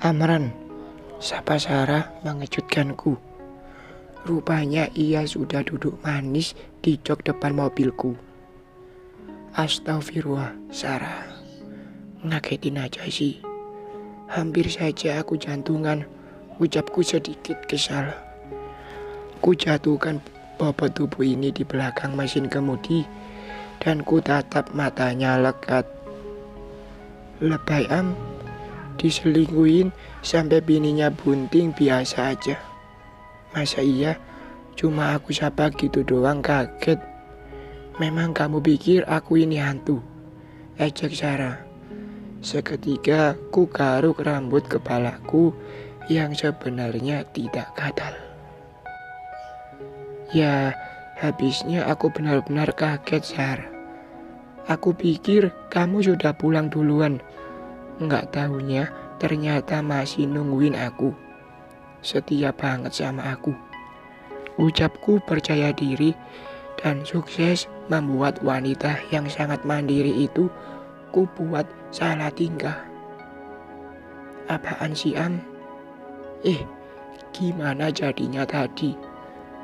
Amran, sapa Sarah mengejutkanku. Rupanya ia sudah duduk manis di jok depan mobilku. Astagfirullah, Sarah. Ngagetin aja sih. Hampir saja aku jantungan, ucapku sedikit kesal. Ku jatuhkan bobot tubuh ini di belakang mesin kemudi dan ku tatap matanya lekat. Lebay diselingkuhin sampai bininya bunting biasa aja. Masa iya cuma aku sapa gitu doang kaget. Memang kamu pikir aku ini hantu? Ejek Sarah. Seketika ku garuk rambut kepalaku yang sebenarnya tidak gatal. Ya, habisnya aku benar-benar kaget, Sarah. Aku pikir kamu sudah pulang duluan. Nggak tahunya ternyata masih nungguin aku. Setia banget sama aku. Ucapku percaya diri dan sukses membuat wanita yang sangat mandiri itu ku buat salah tingkah. Apaan sih gimana jadinya tadi?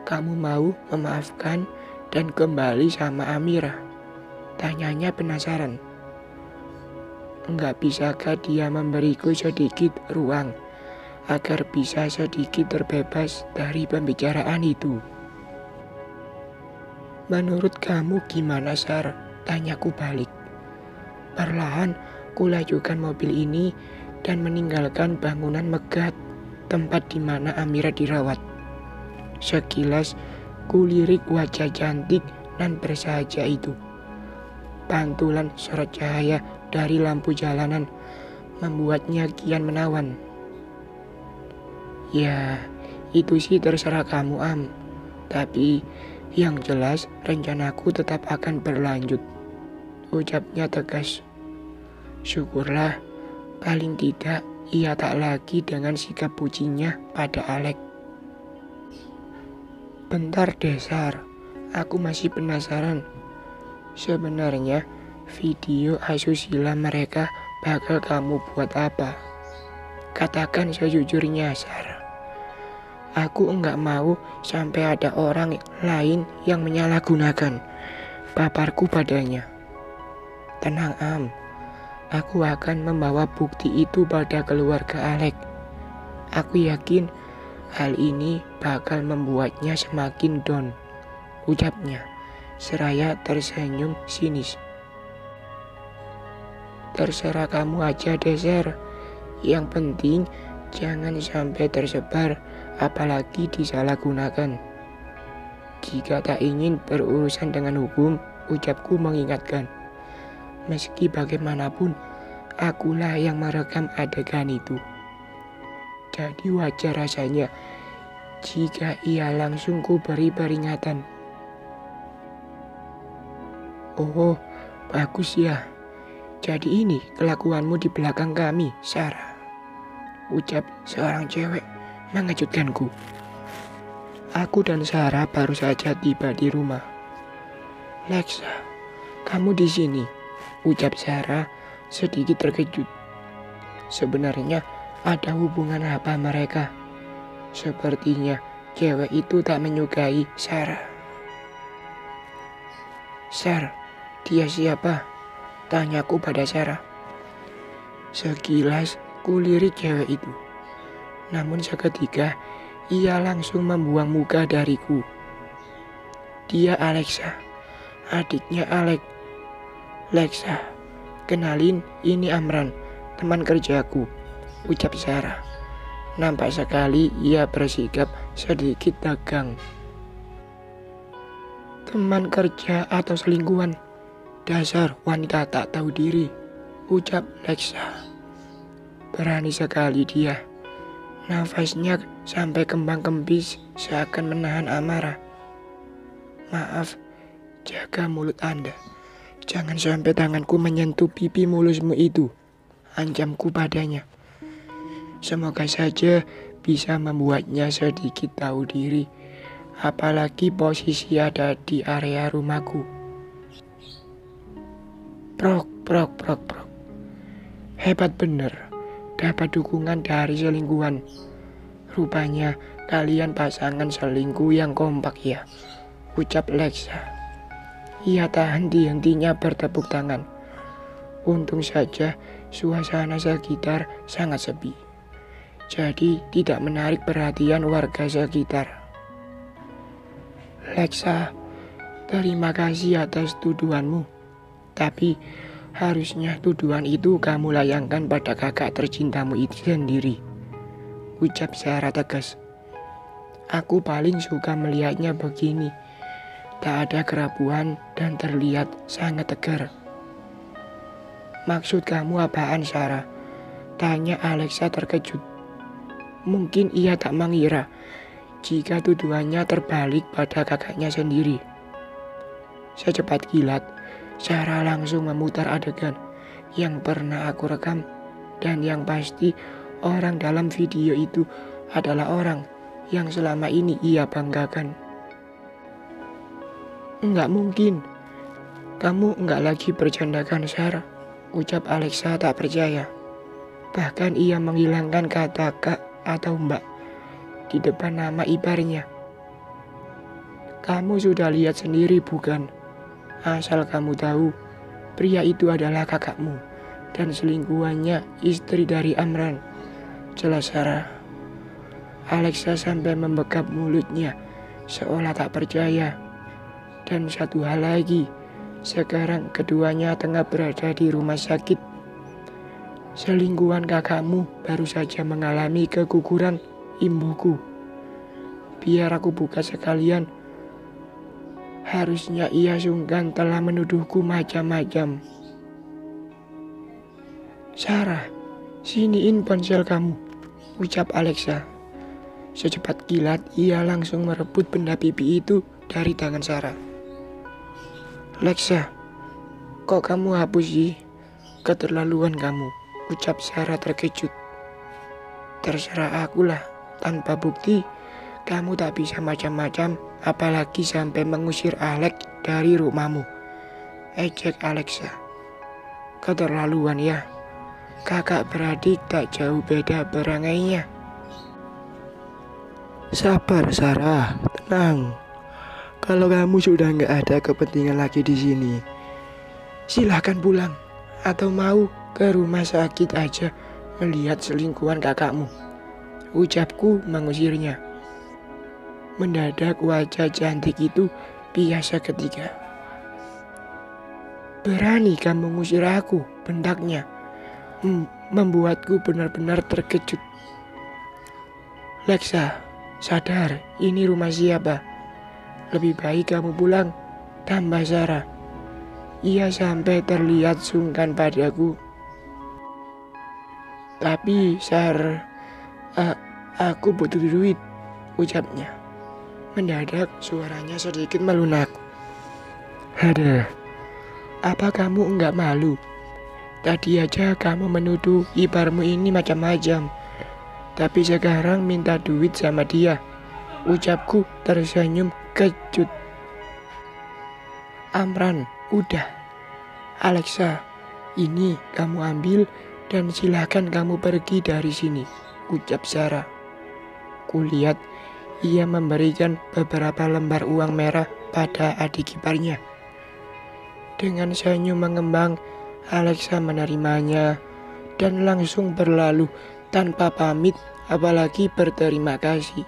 Kamu mau memaafkan dan kembali sama Amira? Tanyanya penasaran. Enggak bisakah dia memberiku sedikit ruang agar bisa sedikit terbebas dari pembicaraan itu? Menurut kamu gimana, Sar? Tanyaku balik. Perlahan kulajukan mobil ini dan meninggalkan bangunan megah tempat di mana Amira dirawat. Sekilas kulirik wajah cantik dan bersahaja itu. Pantulan sorot cahaya dari lampu jalanan membuatnya kian menawan. Ya, itu sih terserah kamu, Tapi yang jelas rencanaku tetap akan berlanjut. Ucapnya tegas. Syukurlah, paling tidak ia tak lagi dengan sikap bucinnya pada Alek. Bentar deh, Sar. Aku masih penasaran. Sebenarnya video asusila mereka bakal kamu buat apa? Katakan sejujurnya, Sar. Aku enggak mau sampai ada orang lain yang menyalahgunakan paparku padanya. Tenang, aku akan membawa bukti itu pada keluarga Alek. Aku yakin hal ini bakal membuatnya semakin down, ucapnya, seraya tersenyum sinis. Terserah kamu aja, Deser. Yang penting jangan sampai tersebar, apalagi disalahgunakan. Jika tak ingin berurusan dengan hukum, ucapku mengingatkan. Meski bagaimanapun, akulah yang merekam adegan itu. Jadi wajar rasanya jika ia langsung ku beri peringatan. Oh, bagus ya. Jadi ini kelakuanmu di belakang kami, Sarah. Ucap seorang cewek mengejutkanku. Aku dan Sarah baru saja tiba di rumah. Lexa, kamu di sini? Ucap Sarah sedikit terkejut. Sebenarnya ada hubungan apa mereka? Sepertinya cewek itu tak menyukai Sarah. Sar, dia siapa? Tanyaku pada Sarah. Sekilas kulirik cewek itu. Namun seketika ia langsung membuang muka dariku. Dia Alexa, adiknya Alek. Lexa, kenalin, ini Amran, teman kerjaku, ucap Sarah. Nampak sekali ia bersikap sedikit tegang. Teman kerja atau selingkuhan? Dasar wanita tak tahu diri, ucap Lexa. Berani sekali dia. Nafasnya sampai kembang kempis seakan menahan amarah. Maaf, jaga mulut Anda. Jangan sampai tanganku menyentuh pipi mulusmu itu, ancamku padanya. Semoga saja bisa membuatnya sedikit tahu diri, apalagi posisi ada di area rumahku. Prok. Hebat bener. dapat dukungan dari selingkuhan. Rupanya kalian pasangan selingkuh yang kompak ya, ucap Lexa. Ia tak henti-hentinya bertepuk tangan. Untung saja suasana sekitar sangat sepi, jadi tidak menarik perhatian warga sekitar. Lexa, terima kasih atas tuduhanmu, tapi harusnya tuduhan itu kamu layangkan pada kakak tercintamu itu sendiri, ucap Sarah tegas. Aku paling suka melihatnya begini, tak ada kerapuhan dan terlihat sangat tegar. Maksud kamu apaan, Sarah? Tanya Alexa terkejut. Mungkin ia tak mengira jika tuduhannya terbalik pada kakaknya sendiri. Secepat kilat, Sarah langsung memutar adegan yang pernah aku rekam, dan yang pasti orang dalam video itu adalah orang yang selama ini ia banggakan. Enggak mungkin, kamu enggak lagi bercandakan, Sarah, ucap Alexa tak percaya. Bahkan ia menghilangkan kata kak atau mbak di depan nama iparnya. Kamu sudah lihat sendiri bukan? Asal kamu tahu, pria itu adalah kakakmu dan selingkuhannya istri dari Amran, jelas Sarah. Alexa sampai membekap mulutnya seolah tak percaya. Dan satu hal lagi, sekarang keduanya tengah berada di rumah sakit. Selingkuhan kakakmu baru saja mengalami keguguran ibuku. Biar aku buka sekalian. Harusnya ia sungkan telah menuduhku macam-macam. Sarah, siniin ponsel kamu, ucap Alexa. Secepat kilat ia langsung merebut benda pipi itu dari tangan Sarah. Lexa, kok kamu hapus sih? Keterlaluan kamu, ucap Sarah terkejut. Terserah akulah, tanpa bukti kamu tak bisa macam-macam, apalagi sampai mengusir Alex dari rumahmu, ejek Alexa. Keterlaluan ya, kakak beradik tak jauh beda perangainya. Sabar Sarah, tenang. Kalau kamu sudah nggak ada kepentingan lagi di sini, silahkan pulang atau mau ke rumah sakit aja melihat selingkuhan kakakmu, ucapku mengusirnya. Mendadak wajah cantik itu biasa ketika. Berani kamu mengusir aku, bendaknya. Membuatku benar-benar terkejut. Lexa, sadar ini rumah siapa? Lebih baik kamu pulang, tambah Sarah. Ia sampai terlihat sungkan padaku. Tapi aku butuh duit, ucapnya. Mendadak suaranya sedikit melunak. Ada, apa kamu enggak malu? Tadi aja kamu menuduh iparmu ini macam-macam. Tapi sekarang minta duit sama dia, ucapku tersenyum kejut. Amran, udah. Alexa, ini kamu ambil dan silakan kamu pergi dari sini, ucap Sarah. Kulihat ia memberikan beberapa lembar uang merah pada adik iparnya. Dengan senyum mengembang, Alexa menerimanya dan langsung berlalu tanpa pamit apalagi berterima kasih.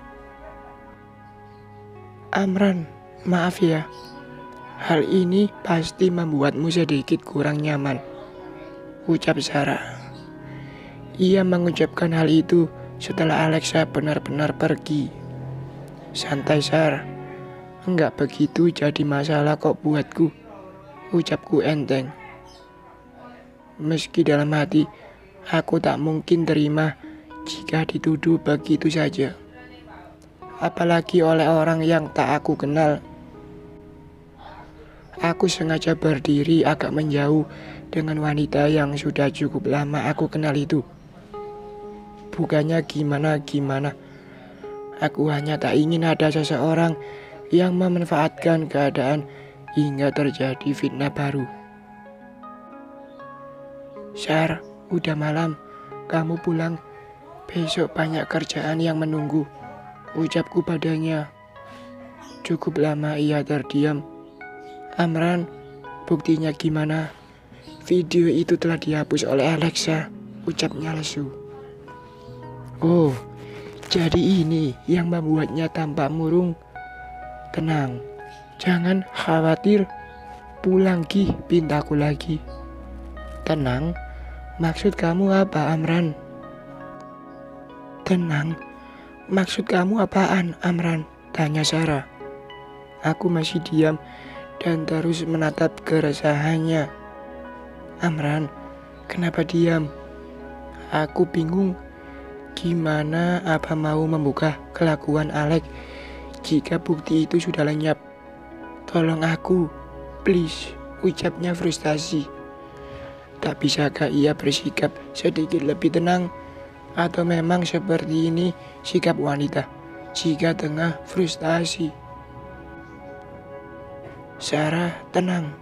Amran, maaf ya. Hal ini pasti membuatmu sedikit kurang nyaman, ucap Sarah. Ia mengucapkan hal itu setelah Alexa benar-benar pergi. Santai Sarah, enggak begitu jadi masalah kok buatku, ucapku enteng. Meski dalam hati, aku tak mungkin terima jika dituduh begitu saja. Apalagi oleh orang yang tak aku kenal. Aku sengaja berdiri agak menjauh dengan wanita yang sudah cukup lama aku kenal itu. Bukannya gimana-gimana, aku hanya tak ingin ada seseorang yang memanfaatkan keadaan hingga terjadi fitnah baru. Sar, udah malam, kamu pulang. Besok banyak kerjaan yang menunggu, ucapku padanya. Cukup lama ia terdiam. Amran, buktinya gimana? Video itu telah dihapus oleh Alexa, ucapnya lesu. Oh, jadi ini yang membuatnya tampak murung. Tenang, jangan khawatir. Pulang Ki, pintaku lagi. Tenang, maksud kamu apa, Amran? Tenang, maksud kamu apaan, Amran? Tanya Sarah. Aku masih diam dan terus menatap keresahannya. Amran, kenapa diam? Aku bingung. Gimana apa mau membuka kelakuan Alex jika bukti itu sudah lenyap? Tolong aku, please, ucapnya frustasi. Tak bisakah ia bersikap sedikit lebih tenang? Atau memang seperti ini sikap wanita jika tengah frustasi? Sarah, tenang.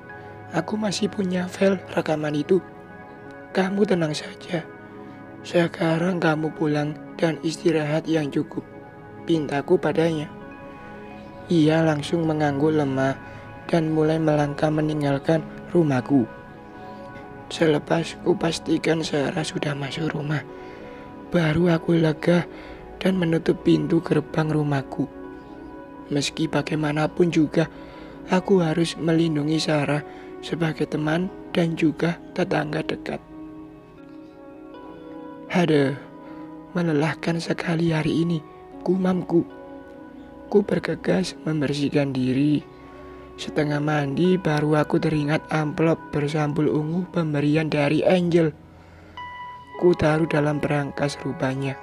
Aku masih punya file rekaman itu. Kamu tenang saja. Sekarang kamu pulang dan istirahat yang cukup, pintaku padanya. Ia langsung mengangguk lemah dan mulai melangkah meninggalkan rumahku. Selepas kupastikan Sarah sudah masuk rumah, baru aku lega dan menutup pintu gerbang rumahku. Meski bagaimanapun juga, aku harus melindungi Sarah sebagai teman dan juga tetangga dekat. Aduh, melelahkan sekali hari ini, gumamku. Ku bergegas membersihkan diri. Setengah mandi baru aku teringat amplop bersambul ungu pemberian dari Angel. Ku taruh dalam berangkas rupanya.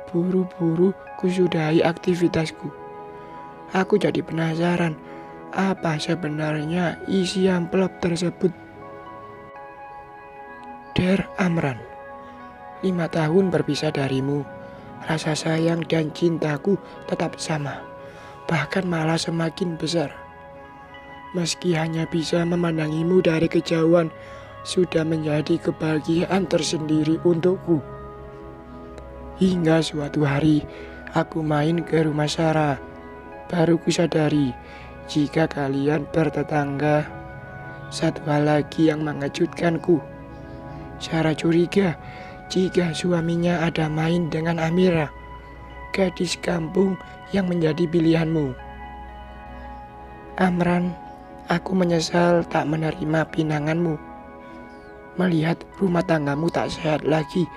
Buru-buru ku sudahi aktivitasku. Aku jadi penasaran, apa sebenarnya isi amplop tersebut. Dear Amran, 5 tahun berpisah darimu. Rasa sayang dan cintaku tetap sama, bahkan malah semakin besar. Meski hanya bisa memandangimu dari kejauhan, sudah menjadi kebahagiaan tersendiri untukku. Hingga suatu hari, aku main ke rumah Sarah. Baru kusadari, jika kalian bertetangga. Satu hal lagi yang mengejutkanku. Sarah curiga jika suaminya ada main dengan Amira, gadis kampung yang menjadi pilihanmu. Amran, aku menyesal tak menerima pinanganmu. Melihat rumah tanggamu tak sehat lagi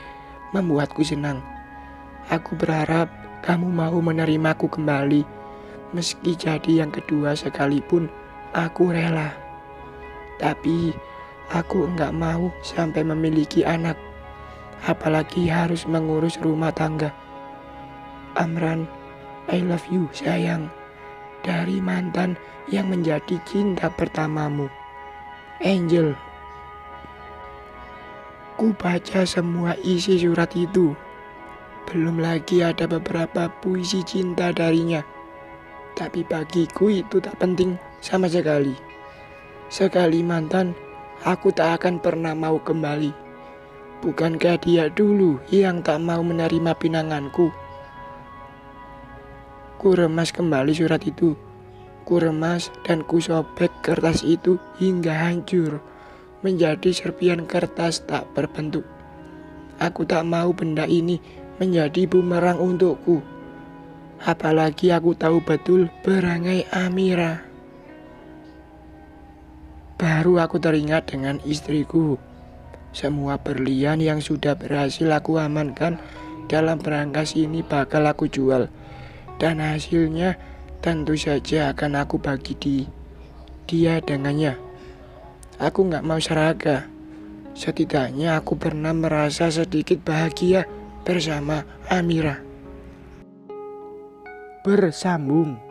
membuatku senang. Aku berharap kamu mau menerimaku kembali. Meski jadi yang kedua sekalipun, aku rela. Tapi aku enggak mau sampai memiliki anak, apalagi harus mengurus rumah tangga. Amran, I love you sayang. Dari mantan yang menjadi cinta pertamamu, Angel. Ku baca semua isi surat itu. Belum lagi ada beberapa puisi cinta darinya. Tapi bagiku itu tak penting sama sekali. Sekali mantan, aku tak akan pernah mau kembali. Bukankah dia dulu yang tak mau menerima pinanganku? Ku remas kembali surat itu. Ku remas dan ku sobek kertas itu hingga hancur menjadi serpihan kertas tak berbentuk. Aku tak mau benda ini menjadi bumerang untukku. Apalagi aku tahu betul perangai Amira. Baru aku teringat dengan istriku. Semua berlian yang sudah berhasil aku amankan dalam berangkas ini bakal aku jual. Dan hasilnya tentu saja akan aku bagi dia dengannya. Aku gak mau serakah. Setidaknya aku pernah merasa sedikit bahagia bersama Amira. Bersambung.